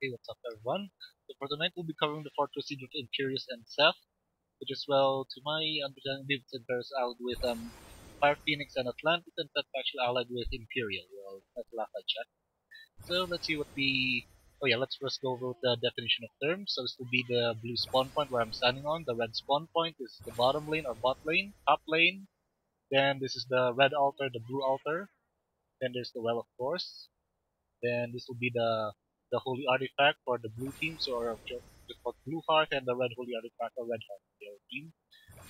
Hey, what's up everyone? So for tonight we'll be covering the Fortress Siege Imperius and Seth, which is well, to my understanding, David's Imperius allied with Fire Phoenix and Atlantis, and Seth actually allied with Imperial. Well, that's the last I checked. So let's see what the let's first go over the definition of terms. So this will be the blue spawn point where I'm standing on. The red spawn point is the bottom lane or bot lane, top lane. Then this is the red altar, the blue altar. Then there's the well, of course. Then this will be the holy artifact for the blue team, so or just called blue heart, and the red holy artifact or red heart for the other team.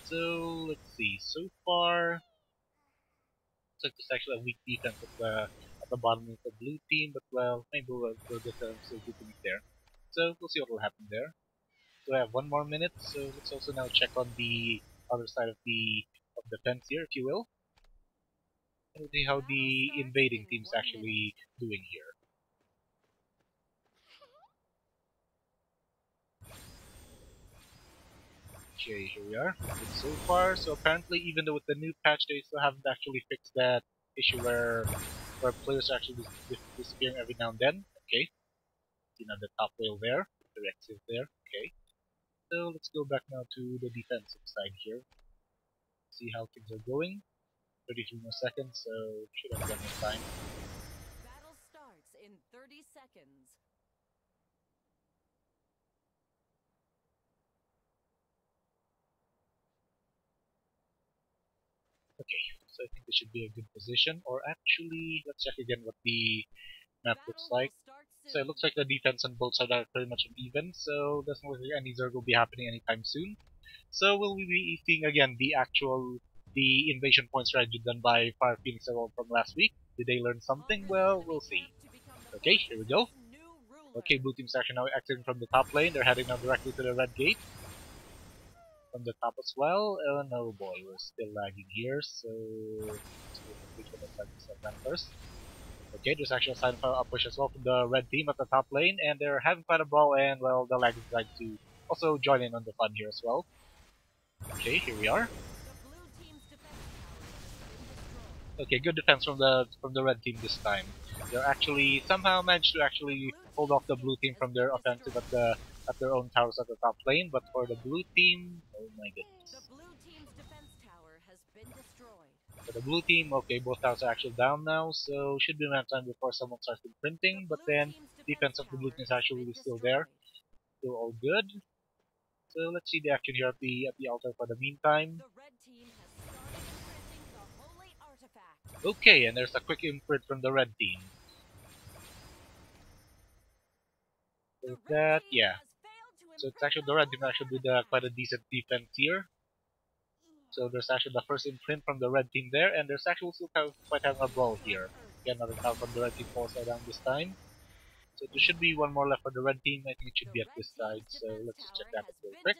So let's see. So far, it's like there's actually a weak defense at the bottom of the blue team, but well, maybe we'll get some still good things there. So we'll see what will happen there. So I have 1 more minute, so let's also now check on the other side of the fence here, if you will, and see how the invading team's actually doing here. Okay, here we are. Good so far. So apparently, even though with the new patch, they still haven't actually fixed that issue where players are actually disappearing every now and then. Okay, you know the top rail there, the Rex is there. Okay, so let's go back now to the defensive side here. See how things are going. 33 more seconds, so should have plenty of time. Battle starts in 30 seconds. Okay, so I think this should be a good position. Or actually, let's check again what the map looks like. So it looks like the defense on both sides are pretty much even, so doesn't look like any Zerg will be happening anytime soon. So will we be seeing again the invasion point strategy done by Fire Phoenix from last week? Did they learn something? Well, we'll see. Okay, here we go. Okay, blue team's actually now exiting from the top lane. They're heading now directly to the red gate. From the top as well. Oh no boy, we're still lagging here, so let's complete the first. Okay, there's actually a silent fire up push as well from the red team at the top lane, and they're having quite a brawl, and well, the lag is like to also join in on the fun here as well. Okay, here we are. Okay, good defense from the red team this time. They're actually somehow managed to actually hold off the blue team from their offensive at their own towers at the top lane, but for the blue team, oh my goodness. The blue team's defense tower has been destroyed. For the blue team, okay, both towers are actually down now, so should be enough time before someone starts imprinting, but then defense of the blue team is actually still there. Still all good. So let's see the action here at the altar for the meantime. The red team has started imprinting the holy artifact. Okay, and there's a quick imprint from the red team. With that, yeah. So it's actually the red team actually did quite a decent defense here. So there's actually the first imprint from the red team there, and there's actually still quite having a brawl here. Again, another tower from the red team falls down this time. So there should be one more left for the red team. I think it should be at this side, so let's just check that out real quick.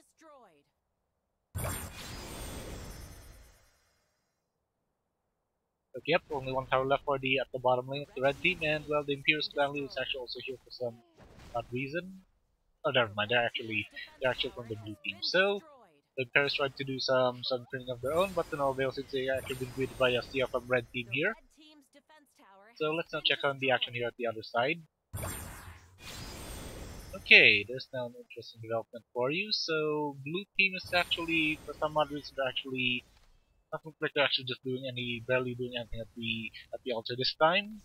Okay, yep, only one tower left for the at the bottom lane of the red team, and well, the Imperius clan leader is actually also here for some odd reason. Oh, never mind. They're actually from the blue team. So the Imperius tried to do some training of their own, but to no avail since they actually been greeted by a Sia from red team here. So let's now check on the action here at the other side. Okay, there's now an interesting development for you. So blue team is actually, for some odd reason, they're actually doesn't look like they're actually just barely doing anything at the altar this time.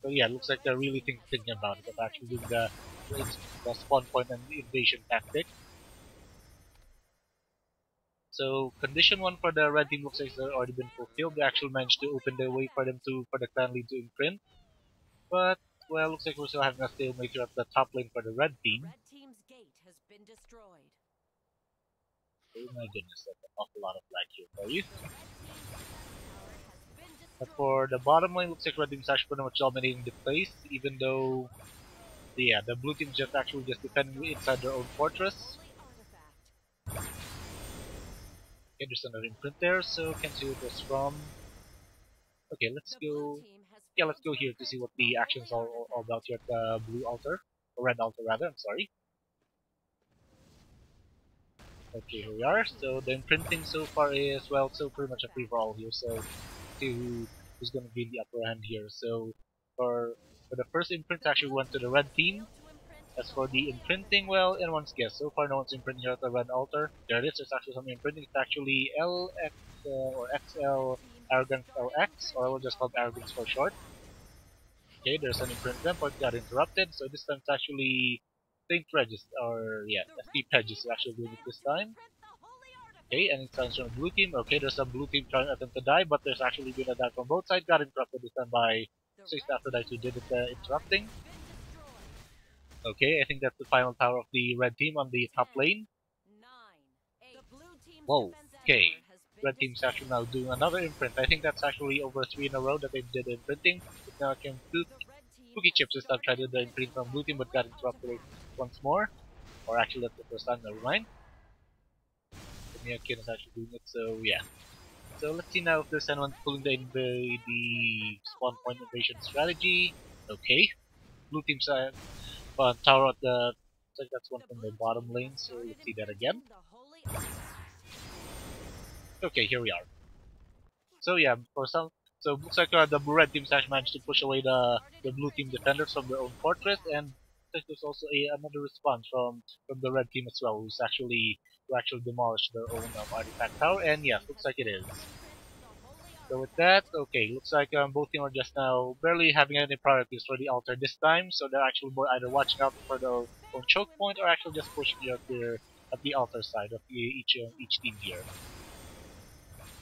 So yeah, it looks like they're really thinking about it, of actually doing the spawn point and the invasion tactic. So condition 1 for the red team looks like it's already been fulfilled. They actually managed to open the way for the clan lead to imprint. But well, looks like we're still having a stalemate here at the top lane for the red team. The red team's gate has been destroyed. Oh my goodness, that's an awful lot of lag here for you. But for the bottom lane, looks like red team's actually pretty much dominating the place, even though the blue team's just actually just defending inside their own fortress. Okay, there's another imprint there, so can't see what it was from. Okay, let's go. Yeah, let's go here to see what the actions are all about here at the blue altar, or red altar rather. I'm sorry. Okay, here we are. So the imprinting so far is well, so pretty much a free for all here. So see who's going to gain the upper hand here. So for the first imprint, actually went to the red team. As for the imprinting, well, anyone's guess. So far, no one's imprinting here at the red altar. There it is. There's actually some imprinting. It's actually LX or XL Arrogance LX, or I will just call it Arrogance for short. Okay, there's an imprint then, but got interrupted. So this time it's actually Saint Regis, or yeah, SP Regis is actually doing it this time. Okay, and it sounds from the blue team. Okay, there's a blue team trying to attempt to die, but there's actually been a die from both sides. Got interrupted this time by 6 Aphrodite who did it interrupting. Okay, I think that's the final tower of the red team on the top lane. Whoa, okay. Red team's actually now doing another imprint. I think that's actually over 3 in a row that they did imprinting. But now can Cookie Chips this time tried to do the imprint from blue team but got interrupted once more. Or actually that's the first time, never mind. Miyakin is actually doing it, so yeah. So let's see now if there's anyone pulling the spawn point invasion strategy. Okay. Blue team's tower at the looks like that's one from the bottom lane, so let's see that again. Okay, here we are. So yeah, so it looks like the red team actually managed to push away the blue team defenders from their own fortress, and there's also another response from the red team as well, who actually demolished their own artifact tower, and yes, looks like it is. So with that, okay, looks like both teams are just now barely having any priorities for the altar this time, so they're actually either watching out for their own choke point or actually just pushing it at the altar side of each team here.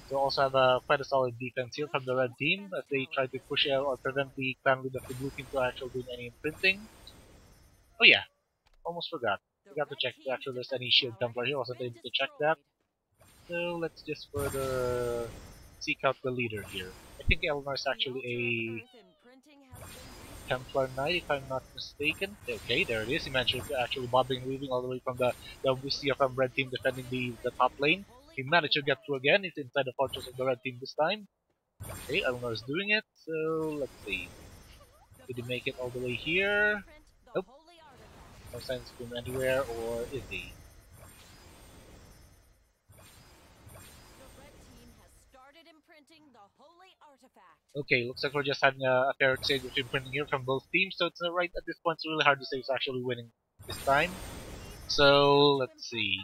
So also have quite a solid defense here from the red team as they try to push out or prevent the clan lead of the blue team to actually doing any imprinting. Oh yeah, almost forgot. Forgot to check if actually there's any shield template here, wasn't able to check that. So let's just further seek out the leader here. I think Elnar is actually a Templar Knight if I'm not mistaken. Okay, there it is. He managed to actually bobbing and weaving all the way from the WCFM red team defending the top lane. He managed to get through again. He's inside the fortress of the red team this time. Okay, Elnar is doing it, so let's see. Did he make it all the way here? Nope. No signs of him anywhere, or is he? Okay, looks like we're just having a fair exchange of imprinting here from both teams, so it's right at this point it's really hard to say who's actually winning this time. So let's see.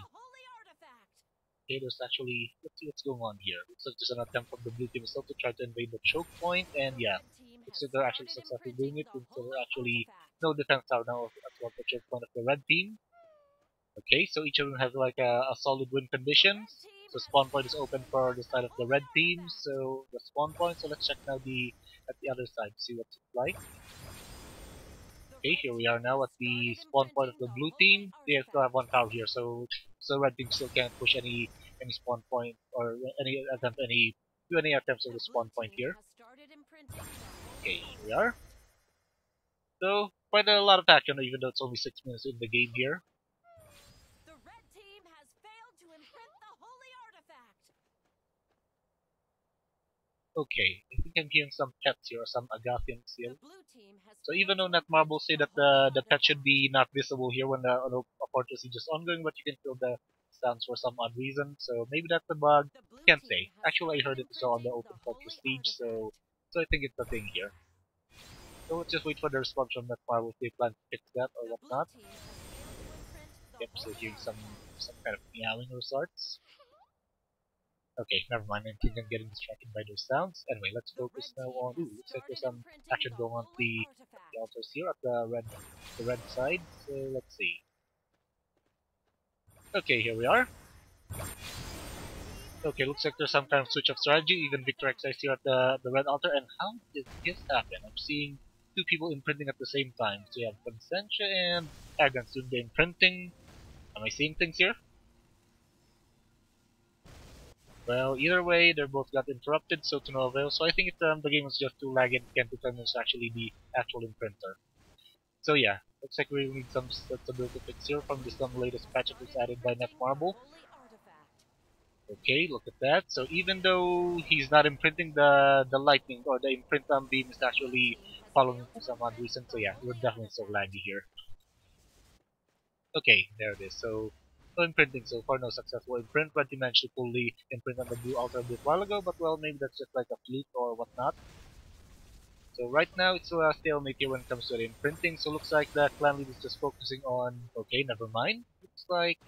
Okay, there's actually let's see what's going on here. Looks like there's an attempt from the blue team itself to try to invade the choke point, and yeah, looks like they're actually successfully doing it. So there's actually no defense tower now at the choke point of the red team. Okay, so each of them has like a solid win conditions. So spawn point is open for the side of the red team. So the spawn point. So let's check now at the other side to see what's it like. Okay, here we are now at the spawn point of the blue team. They still have one tower here, so red team still can't push any spawn point or do any attempts of the spawn point here. Okay, here we are. So quite a lot of action, even though it's only 6 minutes in the game here. Okay, I think I'm hearing some pets here, or some Agathian seal. So even though Netmarble say that the pet should be not visible here when the Fortress Siege is ongoing, but you can feel the sounds for some odd reason. So maybe that's a bug. Can't say. Actually, I heard it on the Open Fortress Siege, so I think it's a thing here. So let's just wait for the response from Netmarble if they plan to fix that or whatnot. Yep, so hearing some kind of meowing or sorts. Okay, never mind. I think I'm getting distracted by those sounds. Anyway, let's focus now on. Ooh, looks like there's some action going on the altars here at the red side. So let's see. Okay, here we are. Okay, looks like there's some kind of switch of strategy. Even Victor X is here at the red altar. And how did this happen? I'm seeing two people imprinting at the same time. So you have Consentia and Agans doing the imprinting. Am I seeing things here? Well, either way, they both got interrupted, so to no avail. So I think the game is just too laggy and can't determine who's actually the actual imprinter. So yeah, looks like we need some stability fix here from this latest patch that was added by Netmarble. Okay, look at that. So even though he's not imprinting the lightning or the imprint beam is actually following for some odd reason. So yeah, we're definitely so laggy here. Okay, there it is. So no imprinting so far, no successful imprint, but he managed to pull the imprint on the blue altar a bit while ago, but well, maybe that's just like a fluke or whatnot. So right now it's a stalemate here when it comes to the imprinting. So looks like the clan lead is just focusing on. Okay, never mind. Looks like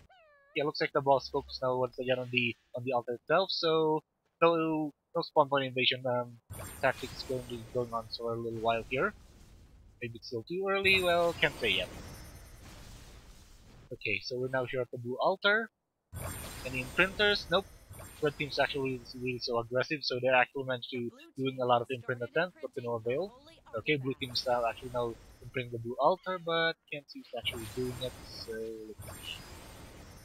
looks like the boss focused now once again on the altar itself. So no spawn point invasion tactics going on for a little while here. Maybe it's still too early. Well, can't say yet. Okay, so we're now here at the blue altar. Any imprinters? Nope. Red team's actually really so aggressive, so they actually managed The to blue doing team a lot has of imprint started attempts, but to no imprinting the avail. holy Okay, blue artifact. team's actually now imprinting the blue altar, but can't see who's actually doing it. So let's see.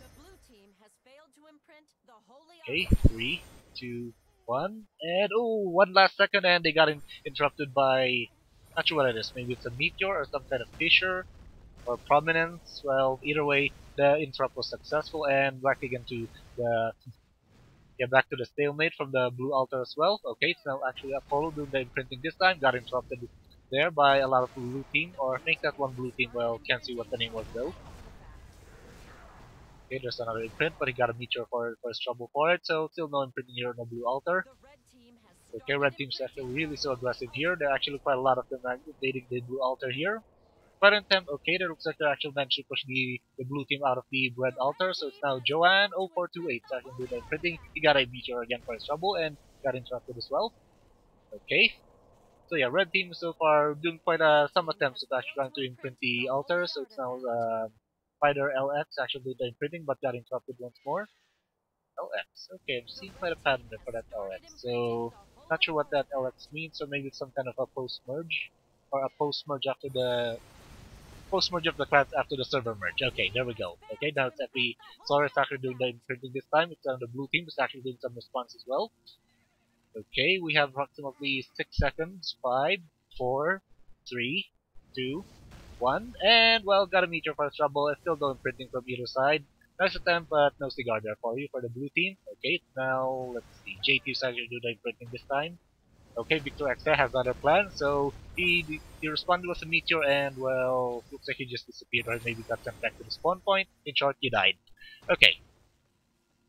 The blue team has failed to imprint the holy Okay, artifact. 3, 2, 1, and oh, one last second, and they got interrupted by not sure what it is. Maybe it's a meteor or some kind of fissure or prominence. Well, either way, the interrupt was successful, and back again to the back to the stalemate from the blue altar as well. Okay, it's now actually Apollo doing the imprinting this time. Got interrupted there by a lot of blue team, or I think that one blue team. Started Well, can't see what imprinting the the name was though. holy artifact. Okay, there's another imprint, but he got a meteor for his trouble for it. So still no imprinting here on the blue altar. The red team has Okay, started red team's imprinting actually the really so holy aggressive here. There are artifact. actually quite a lot of them invading the blue altar here. But in time, okay, there looks like they actually managed to push the blue team out of the red The red altar. So it's team now has Joanne failed to imprint 0428 the actually do holy the imprinting. artifact. He got a meteor again for his trouble and got interrupted as well. Okay, so yeah, red team so far doing quite The red some team attempts has of actually failed trying to to imprint imprint the the altar. holy So it's now artifact. Spider LX actually did the imprinting, but got interrupted once more. LX. Okay, I'm The seeing quite red a team pattern there has for that started LX. imprinting So the not holy sure what that LX artifact. means. So maybe it's some kind of a post merge or a post merge after the post merge of the class after the server merge. The Okay, blue there team we has go. Okay, failed now to it's imprint actually the Sora holy is actually doing the artifact. imprinting this time. It's on the blue team. It's actually doing some response as well. Okay, we have approximately 6 seconds. 5, 4, 3, 2, 1, and well, got a meteor for trouble. It's still no imprinting from either side. Nice attempt, but no cigar there for you for the blue team. Okay, now let's see. JT is actually do the imprinting this time. Okay, Victor X has other plans, so he responded with a meteor, and well, looks like he just disappeared, or maybe got sent back to the spawn point. In short, he died. Okay,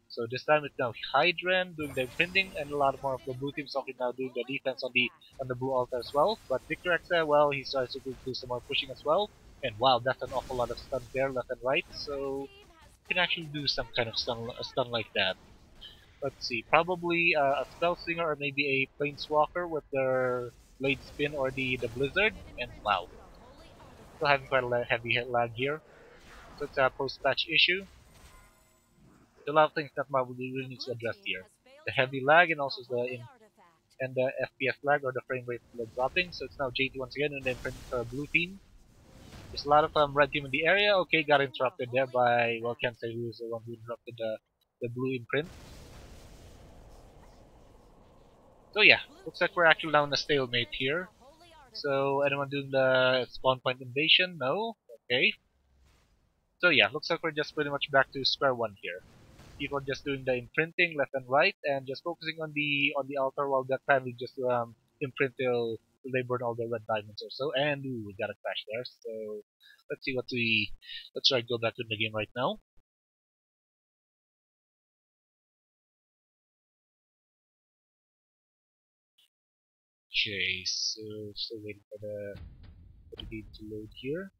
so this time it's now Hydran doing the imprinting, and a lot more of Started the blue team imprinting talking the now doing the holy defense artifact. on the blue altar as well. But Victor X, well, he starts to do some more pushing as well. And wow, that's an awful lot of stuns there, left and right. The red So team has you can failed actually to do some imprint kind the of holy a stun like artifact. that. Let's see, probably a spell slinger or maybe a planeswalker with their blade spin or the blizzard. Started And imprinting wow, the holy still having artifact. quite a heavy hit lag here. So it's a post patch issue. A lot of things that Marvel really The needs to blue address team here. has failed The to heavy imprint lag and the also holy artifact. the FPS lag or the frame rate dropping. So it's now JT once again and then imprinting for a blue team. There's a lot of red team in the area. Okay, got Imprinting the interrupted there holy by well, artifact. can't say who's the one who interrupted the blue imprint. So The yeah, blue looks like team we're has actually down a started stalemate imprinting here. the holy So artifact. anyone doing the spawn point invasion? No. Okay. So yeah, looks like we're just pretty much back to square one here. People just doing the imprinting left and right and just focusing on the altar while that family just imprint till they burn all the red diamonds or so. And ooh, we got a crash there. So let's see what we let's try to go back to the game right now. Okay, so still waiting for the game to load here.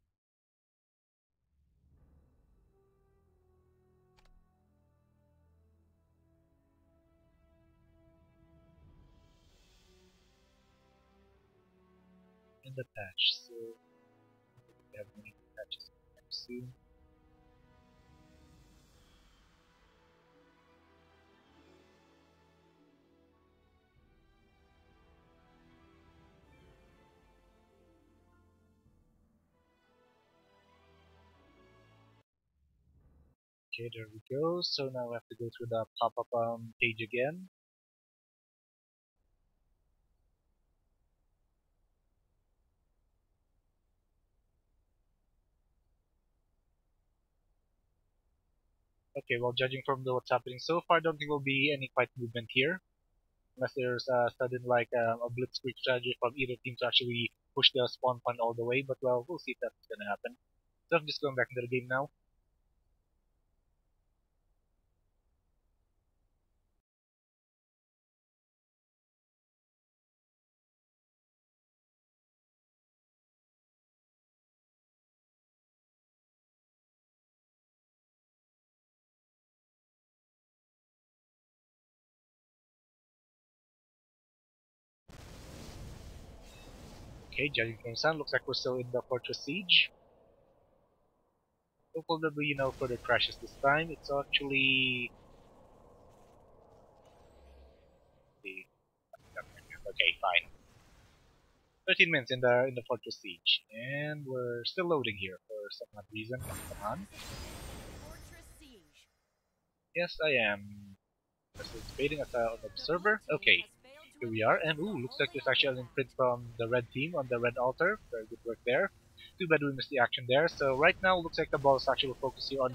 And the patch. So we have many patches soon. Okay, there we go. So now we have to go through the pop-up page again. Okay, well, judging from what's happening so far, I don't think there will be any fight movement here. Unless there's a sudden, like, a blitzkrieg strategy from either team to actually push the spawn point all the way. But, well, we'll see if that's going to happen. So I'm just going back into the game now. Okay, judging from sun, looks like we're still in the Fortress Siege. Hopefully there'll be no further crashes this time. It's actually okay, fine. 13 minutes in the Fortress Siege, and we're still loading here for some odd reason. Come on. Fortress Siege. Yes, I am participating as an The blue observer. team Okay, has failed to here we are, imprint and the ooh, looks like holy there's actually an imprint artifact. from the red team on the red altar. Very good work there. Too bad we missed the action there. So right now, looks like the ball is actually focused here The blue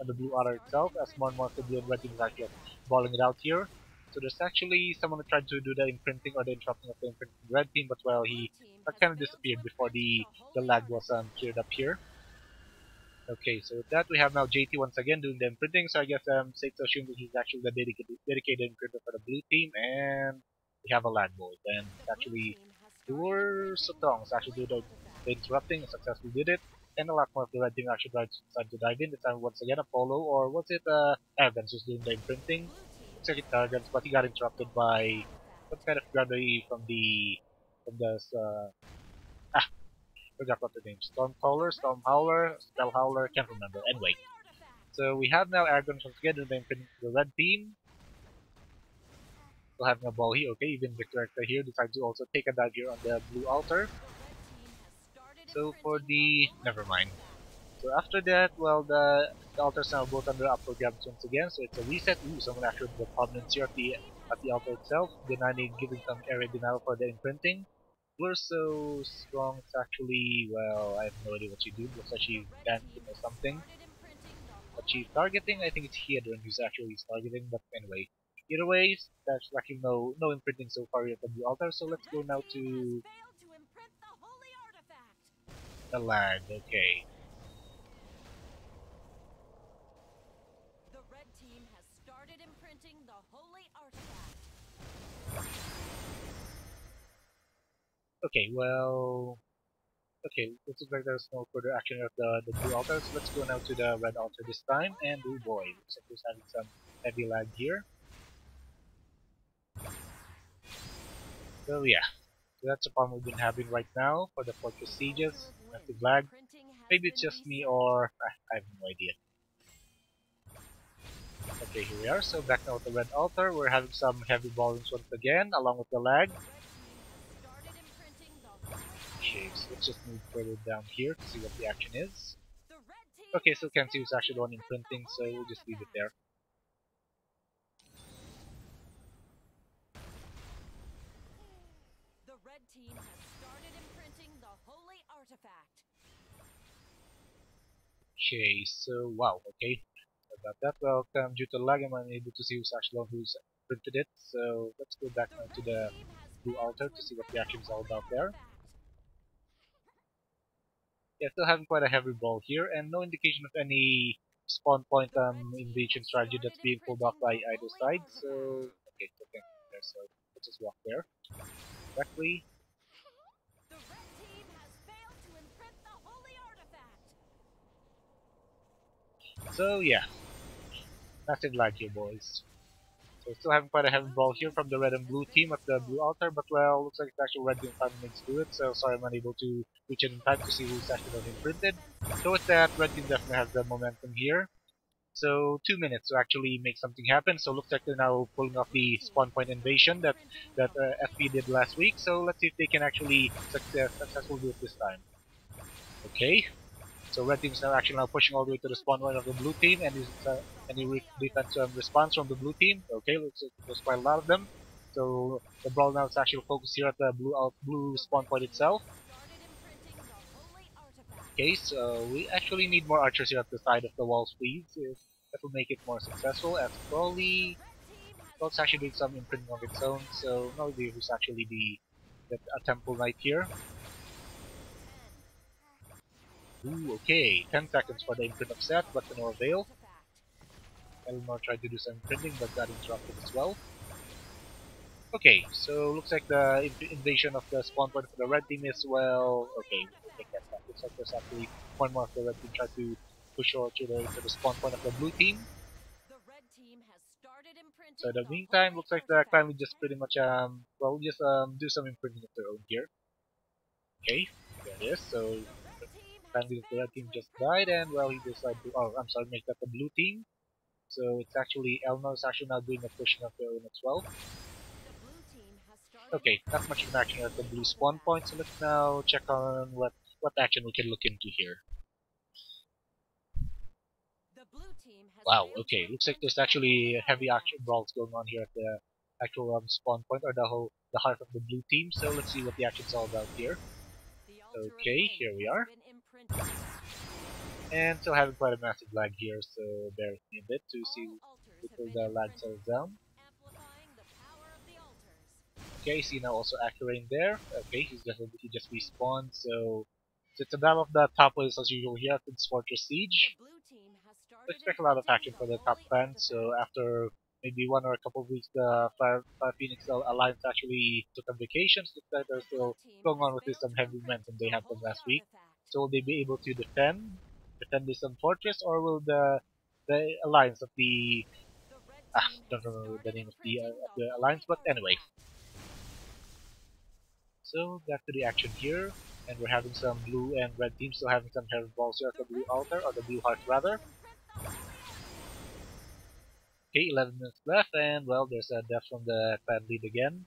on the team blue has altar started itself, as more and imprinting more of the the blue and red holy team is actually artifact. balling it out here. So there's actually someone who tried to do the imprinting or the interrupting of the imprinting of the red team, but The well, blue he team has kind of failed to disappeared before imprint the the holy lag was artifact. cleared up here. Okay, so with that we have now JT once again doing the imprinting, so I guess safe to assume that he's actually the dedicated imprinter for the blue team, and we have a lag board. And The it's blue actually team has started Tour imprinting the Sotong actually holy do the artifact. interrupting and successfully did it. And a lot more of the red team actually tried to dive in. This time once again Apollo, or was it Evans who's doing the The imprinting? blue team Looks like has it's failed Evans, to but he got imprint the interrupted holy by artifact. some kind of gravity from the ah forgot what the name. The Stormcaller, red team Stormhowler, has failed to Spellhowler, can't imprint remember. the Anyway, holy artifact. so we have now Aragon once again doing the imprinting to the red team. Still having a ball here. Okay, even Victor Ector here decides to also take a dive here on the blue altar. The red team has started So for imprinting the the holy never mind. artifact. So after that, well, the altars now both under upper grabs once again. So it's a reset. Ooh, someone actually did the The prominence here red team has at the altar failed to itself, imprint the denying giving holy some area artifact. denial for the imprinting. We're so strong. It's actually well, I have no idea what she did. Looks like The she's red dancing team or has something. started imprinting the But holy she's targeting. I artifact. think it's Hedron who's actually targeting. But anyway, either way, there's actually no imprinting so far here at the blue altar. So The let's go red now team has to failed to imprint the holy artifact. the lag. Okay. The red team has started imprinting the holy artifact. Okay. Well. Okay, it looks like there's no further action of the blue altar, so let's go now to the red Imprint altar this the time, holy and oh boy, artifact. looks like we're having some heavy lag here. So yeah, so that's the problem we've been having right now for the Fortress The altar Sieges, of massive wind lag. imprinting has Maybe it's been just me reset. or I have no idea. Okay, here we are, so back now at the red altar, we're having some heavy volumes once again, along with the lag. The red team has started imprinting the holy Okay, so artifact. let's just move further down here to see what the action is. The red team Okay, so has Kenzie was failed to actually the one imprint the imprinting, so holy we'll just leave it artifact. there. The red team has started imprinting the holy artifact. Okay, so wow, okay. About that, well, due to lag, I'm unable to see who's actually on who's printed it. So let's go back The now to red the team has blue failed altar to to see what imprint the the action is all holy about there. artifact. Yeah, still having quite a heavy ball here, and no indication of any spawn point The red team invasion has strategy started that's being pulled off imprinting by the either holy side. artifact. So okay, so okay, there. So let's just walk there directly. The red team has failed to imprint the holy artifact. So yeah, massive lag here, boys. So still having quite a The heavy blue ball here team's from the red gate and has blue been team at the blue destroyed. altar, but well, looks like it's actually red team finally makes do it. So sorry I'm unable to reach it in time to see who's actually done imprinted. Defenses So with that, red team destroyed. definitely has the momentum here. So 2 minutes to actually make something happen. So looks like they're now pulling The off blue the team spawn has point started invasion imprinting that the holy FP did last artifact. week. So let's see if they can actually successfully do it this time. Okay, so red team is now pushing all the The way to the blue spawn point team of the has blue team, and started imprinting the any holy defense artifact. response from the blue team. Okay, looks like there's quite a lot of them. So the brawl now is actually focused here at the blue The spawn red point team itself. has started imprinting the holy artifact. Okay, so we actually need more archers here at the side of the walls, please. That will make it more successful. As The Crowley, red team has well, it's actually failed doing to some imprint imprinting of the its holy own. So no artifact. idea who's actually a temple knight here. 10. The Ooh, red team okay, has 10 seconds started for the imprint of imprinting Seth, the but to no holy avail. artifact. Elmore tried to do some imprinting, but got interrupted as well. Okay, so looks like the invasion The of red the team spawn point has for the red failed team to is, imprint the well, holy okay, we'll take that artifact. back. Looks like there's actually one more of the red team trying to push over to the spawn point of the blue team. The red team has started So in imprinting the the meantime, holy looks like the clan artifact. will just pretty much, well, just do some imprinting of their own here. Okay, there it is. So The red team has apparently the red failed to team just imprint died, the and well, holy he decided to. artifact. Oh, I'm sorry, make that the blue team. So it's actually Elmo is actually now doing a pushing of their own as well. The blue team has started Okay, not imprinting much of an the action at the holy blue spawn artifact. point. So let's now check on what action we can look into here. The blue team has Wow, failed to okay, looks like imprint there's the holy actually heavy action artifact. brawls going on here at the actual spawn point or the heart of the blue team. So let's see what the action's all about here. The altar of Okay, wind here we has are. been imprinted. And still having quite a massive lag here, so bear with me a bit to see All altars have until been the lag imprinted, settles down. amplifying the power of the altars. Okay, see now also Accurane there. Okay, he just respawned, so it's a battle of the top waves as usual here at this Fortress The Siege. blue team has I started expect a lot of imprinting action the for the top holy clan, so artifact. after maybe one or a couple of weeks the Fire Phoenix Alliance actually took a vacation, so that they're The blue still team going has on with this failed some to heavy imprint momentum they the had from holy last week. artifact. So will they be able to defend this fortress, or will the alliance of the The red ah, team don't has remember the started name imprinting of the the alliance, holy but anyway. artifact. So back to the action here, and we're having some blue and red teams still having some heavy balls here at The the blue red altar team or the has blue heart failed to rather. imprint the holy artifact. Okay, 11 minutes left, and well, there's a death from the clan lead again.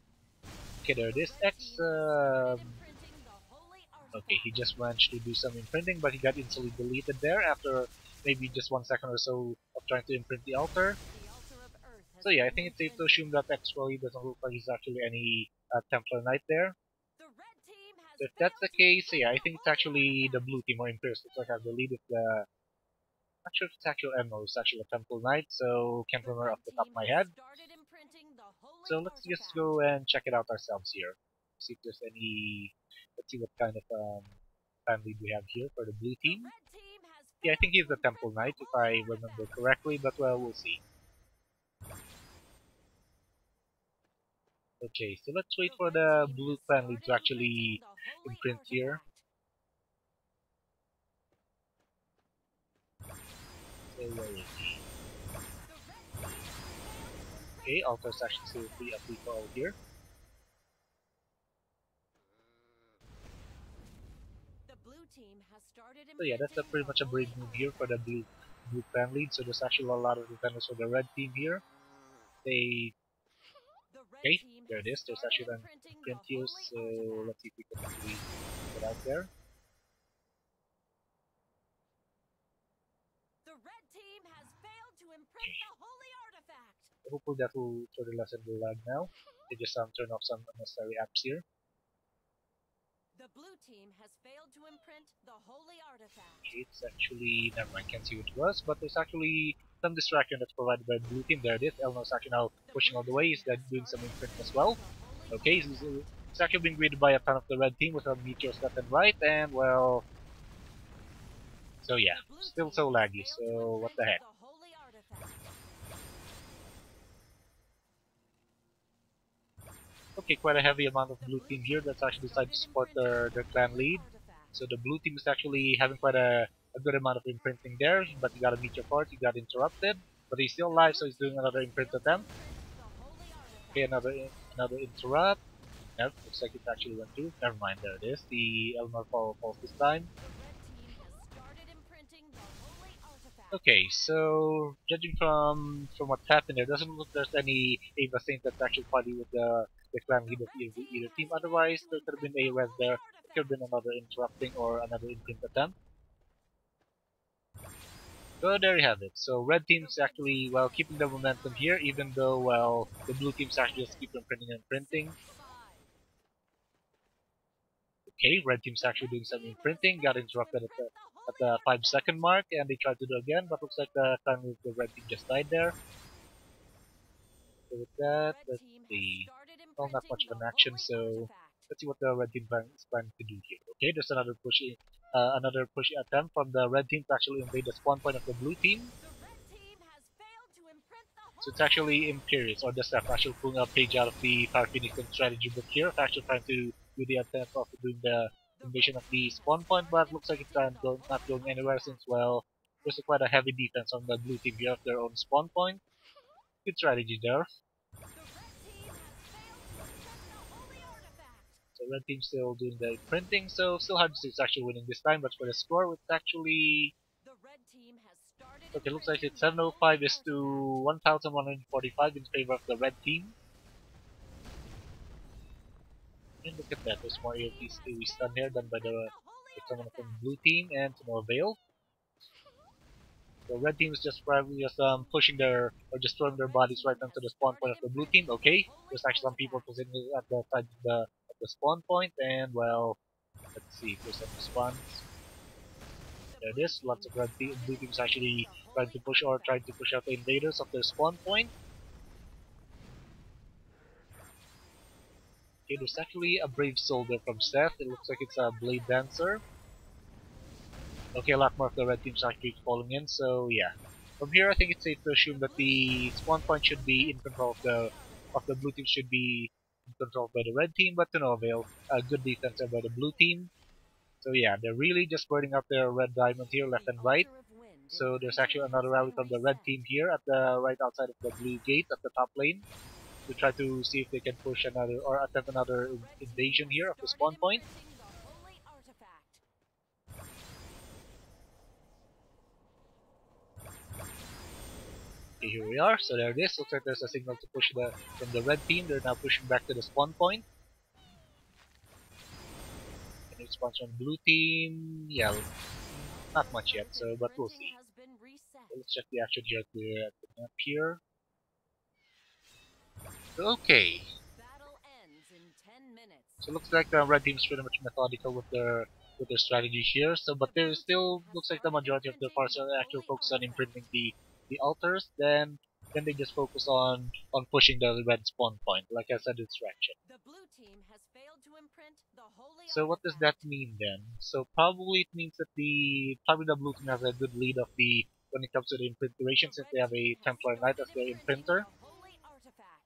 Okay, there it The is. red team has started imprinting the holy Okay, he artifact. just managed to do some imprinting, but he got instantly deleted there after maybe just 1 second or so of trying to imprint the altar. The altar of earth has So yeah, I been think it's safe to imprinted. assume that actually doesn't look like he's actually any Templar Knight there. The red team has So if that's failed the to case, imprint yeah, I the think it's holy actually the artifact. blue team or Imperius looks like I believe it's the not sure if it's actual Emerald, it's actually a Temple Knight, so can't The remember red off the top of team my has head. started imprinting the holy So let's just artifact. go and check it out ourselves here. See if there's any. Let's see what kind of family we have here for the blue The team. red team has Yeah, I failed think to he's the imprint Temple the Knight if holy I remember artifact. correctly, but well, we'll see. Okay, so let's wait The for red the team blue has clan lead started to imprinting actually the holy imprint here. artifact. So where is he? The red team has failed to imprint Okay, the Altar is holy actually still free, artifact. free for all here. The blue team has started So yeah, that's a imprinting pretty the much a brave holy move here for the artifact. blue clan lead. So there's actually a lot of defenders for the red team here. They The red okay, team there has it is. There's started actually an imprinting the imprint here. holy So let's artifact. see if we can actually get out there. The red team has failed to imprint Okay, the holy artifact. hopefully that will sort of lessen the lag now. They just turn off some unnecessary apps here. The blue team has failed to imprint the holy artifact. Okay, it's actually never mind. Can't see what it was, but there's actually some distraction that's provided by the blue team. There it is. Elno's actually now The pushing blue all the way. team He's has doing some started imprinting as imprinting well. the holy Okay, artifact. he's actually being greeted by a ton of the red team with a meteors left and right, and well, so yeah, The blue still team so has laggy. failed to So what imprint the heck? the holy artifact. Okay, quite a heavy amount of The blue blue team here team that's has actually decided to started support imprinting the their clan holy lead. artifact. So the blue team is actually having quite a good amount of imprinting there, but he got a meteor part, he got interrupted, but he's still The alive, so blue he's doing team another has imprint failed to attempt. imprint the holy Okay, artifact. another interrupt. Nope, looks like it actually went through. Never mind, there it is. The Elmar falls this time. The red team has started imprinting the holy artifact. Okay, so judging from what's happened there, doesn't look like there's any Ava Saint that's actually party with the clan The lead of red team either has team. failed Otherwise, to there could have imprint been a the res holy there. It could have been artifact. another interrupting or another imprint attempt. So there you have it. So red The team's red actually team's well turret keeping the has been momentum destroyed. here, The even though holy well the artifact. blue teams actually just keep imprinting and 6, imprinting. 5. Okay, red team's The actually red doing some team has imprinting, got failed to interrupted imprint the at holy the 5 second artifact. mark, and they tried to do again, but looks like the time with the red team just died there. So with The that, red let's team has see. started Well, not imprinting much of the an action, holy so artifact. let's see what the red team is planning to do here. Okay, there's another push attempt from the red team to actually invade the spawn point of the blue team. The red team has failed to imprint the So it's holy actually artifact. Imperius or the Seth actually pulling a page out of the Fire Phoenix and strategy book here, actually trying to do the attempt of doing the The invasion red of the team has spawn point, started but looks like it's imprinting the not holy going anywhere since artifact. well there's quite a heavy defense on the blue team here of their own spawn point. Good strategy there. The red team has failed to imprint the holy artifact. So red team's still doing the printing, so still hard to see who's actually winning this time, but for the score, it's actually... The red team has started Okay, looks like imprinting it's the 705 holy is to artifact. 1145 in favor of the red team. And look at that, there's more The red AOPs team to has stun failed here to done by imprint the the holy by someone from the artifact. blue team and to no avail. So red team is just probably just pushing their or just throwing The their red bodies right team onto has the spawn point started of the blue team. imprinting the Okay, holy there's actually some people artifact. positioned at the side of the spawn point, and well, let's see if there's any spawns. The There it blue is. team Lots of has started blue teams imprinting actually the trying holy to trying to artifact. push out the invaders of their spawn point. Okay, The there's red actually a team has brave soldier failed to from Seth. imprint It the looks like it's holy a blade artifact. dancer. Okay, a lot more of the red teams actually falling in, so yeah. From here, I think it's safe to The assume that blue team the has spawn failed point to should be imprint in the control holy of the artifact. blue team should be controlled by the red team, but to no avail. Good defense there by the blue team. So yeah, they're really just burning up their red diamonds here left The and right. altar of wind So there's imprinting actually has another rally been from the red reset. team here at the right outside of the blue gate at the top lane to try to see if they can push another or attempt another The red team invasion has here of the started spawn point. imprinting the holy artifact. The Okay, here red we are. So team there it has is. Looks like failed there's to a signal imprint to the push holy from the red artifact. team. They're now pushing back to the spawn point. Any response from blue team? Yeah, The not altar of much yet. earth So, but we'll imprinting see. has been reset. So let's check the action here at the map here. Okay, Battle ends in 10 minutes. so looks like the red team's pretty much methodical with their strategy here. So, but The there blue team still has looks like the started majority of their imprinting parts the are actually holy focused on imprinting artifact. the altars. Then they just focus on pushing the red spawn point, like I said, distraction. The blue team has failed to imprint the holy So what does that artifact. mean then? So probably it means that the blue team has a good lead of the when it comes to the imprint duration The since red they have team a has Templar Knight started as their imprinting imprinter. the holy artifact.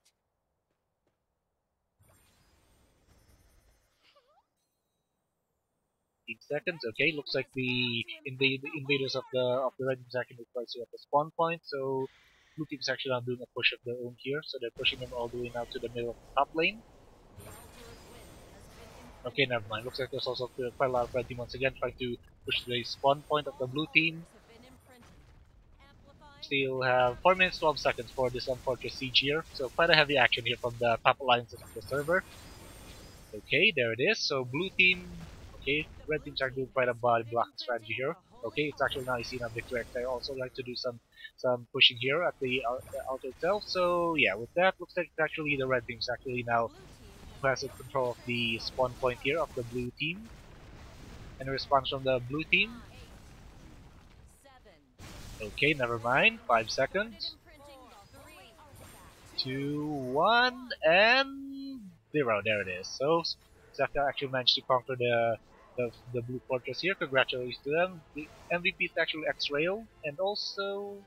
The 15 seconds. red Okay, team looks like has failed to imprint the the invaders holy of the artifact. red team is actually quite at the spawn point. So blue team is actually not doing a push of their own here, so they're pushing them all the way now to the middle of the top lane. The altar of wind has been Okay, imprinted. never mind. Looks like there's also quite a lot of red team once again trying to push the spawn point of the All blue team. altars have been imprinted, amplifying the Still power have of 4 the minutes 12 red seconds team. for this Fortress Siege here, so quite a heavy action here from the top alliances of the server. Okay, there it is. So blue team, okay, The red blue teams are team doing quite has a body started blocking strategy imprinting here. the holy Okay, it's actually now I see artifact. now Victor X. I also like to do some pushing here at the altar itself. So yeah, with that, looks like it's actually the red team's actually The now blue team has who has the failed to control of imprint the the spawn holy point here of the artifact. blue team. And a response from the blue team. 9, 7. Okay, The never red mind. team has 5 started seconds. imprinting the holy artifact. 2, 1, and 0. There it is. So Zaka actually managed to conquer the Blue Fortress here. Congratulations to them. The MVP is actually X-Rail, and also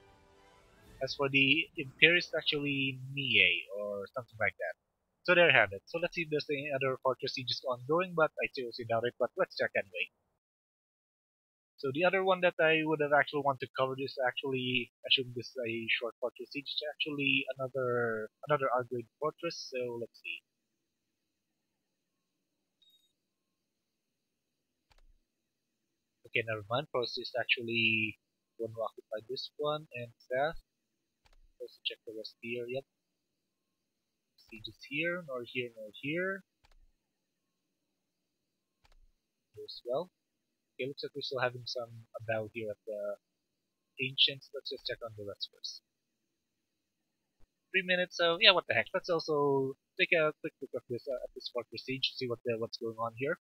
as for the Imperius, it's actually Nie or something like that. So there you have it. So let's see if there's any other Fortress Sieges ongoing, but I seriously doubt it. But let's check anyway. So the other one that I would have actually want to cover is actually, assuming this is a short fortress siege, is actually another R-grade fortress. So let's see. Okay, never mind. First is actually one who occupied this one, and Seth. Let's check the rest here. Yep, siege is here, nor here, nor here. Here as well. Okay, looks like we're still having some battle here at the ancients. Let's just check on the rest first. 3 minutes. So yeah, what the heck? Let's also take a quick look at this fortress siege, see what's going on here.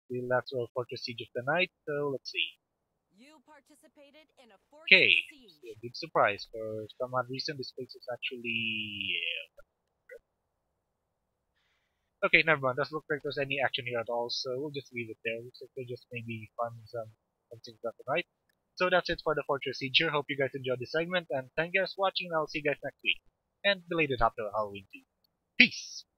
The lateral fortress siege of the night. So let's see. You participated in a fortress Okay, so a siege. big surprise for some odd reason. This place is actually okay. Never mind. Doesn't look like there's any action here at all. So we'll just leave it there. Looks like they're just maybe farming some things left and right. So that's it for the fortress siege here. Hope you guys enjoyed this segment, and thank you guys for watching. And I'll see you guys next week. And belated happy Halloween to you. Peace.